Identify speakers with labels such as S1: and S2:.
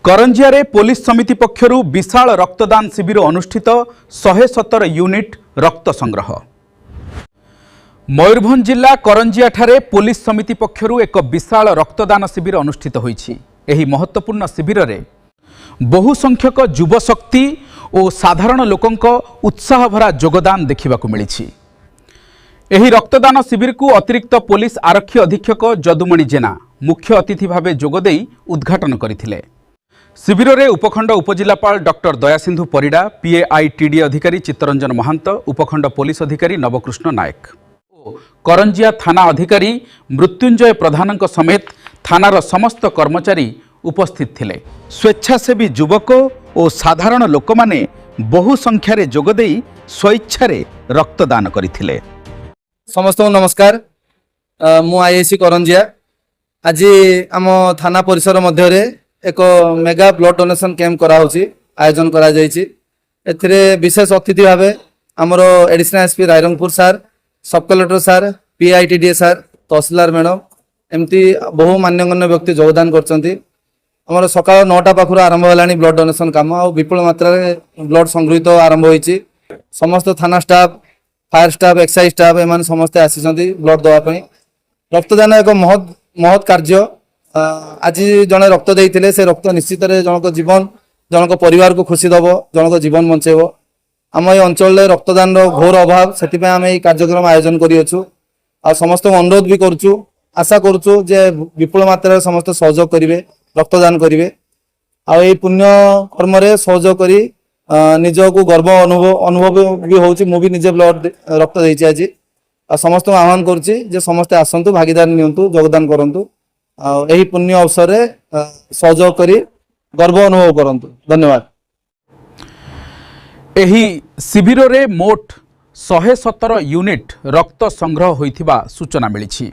S1: Karanjia police समिति पक्षरु विशाल रक्तदान शिविर अनुष्ठित 117 यूनिट रक्त संग्रह। मयूरभंज जिला करंजिया ठारे पुलिस समिति पक्षरु एक विशाल रक्तदान शिविर अनुष्ठित होईछि। एही महत्वपूर्ण शिविर रे बहु संख्यक युवशक्ति और साधारण लोकंक उत्साह भरा योगदान देखिबाकु मिलिछि। एही रक्तदान शिविर को अतिरिक्त पुलिस आरक्षी अधीक्षक जदुमणि जेना मुख्य अतिथि भावे जोगदेई उद्घाटन करथिले। शिविर में उपखंड उपजिलापाल डॉक्टर दयासिंधु परिडा, पीएआईटीडी अधिकारी चित्तरंजन महंत, उपखंड पुलिस अधिकारी नवकृष्ण नायक और करंजिया थाना अधिकारी मृत्युंजय प्रधान समेत थानार समस्त कर्मचारी उपस्थित थिले। स्वेच्छासेवी युवक और साधारण लोक माने बहु संख्यारे जोगदेई स्वेच्छारे रक्तदान करथिले।
S2: समस्त नमस्कार। मु आईएसी करंजिया आज आम थाना परिसर मध्य एक मेगा ब्लड डोनेशन कैंप आयोजन करा एथिरे विशेष अतिथि भाव आमर एडिशनल एसपी रायरंगपुर सार, सब कलेक्टर सार, पीआईटीडी सार, तहसीलदार मैडम एमती बहु मान्यगण्य व्यक्ति योगदान कर सकाल 9टा पाखु आरंभ है ब्लड डोनेशन काम आ विपुल मात्रा ब्लड संगृहित आरंभ होती। समस्त थाना staff, fire staff, excise staff एम समस्ते आसी ब्लड देवाई। रक्तदान एक महत् कार्य। आज जड़े रक्त देते से रक्त निश्चित जनक जीवन, जनक परिवार को खुशी दब, जनक जीवन बचेब। आम ये अंचल रक्तदान घोर अभाव, से आम ये कार्यक्रम आयोजन करूँ। आ समस्त अनुरोध भी करुचु, आशा करुचु जे विपुल मात्रा समस्त सहयोग करेंगे, रक्तदान करेंगे। आ पुण्य कर्म सहयोग करी निज को गर्व अनुभव भी होची। मु भी निजे ब्लड रक्त देछि आज। आ समस्त आह्वान करुच्ची जे समस्ते आसंतु, भागीदार नियंतु, योगदान करंतु। यही पुण्य अवसर सहयोग करी गर्व अनुभव करंतु। धन्यवाद।
S1: एही शिविर रे मोट 117 यूनिट रक्त संग्रह होइथिबा सूचना मिलिछि।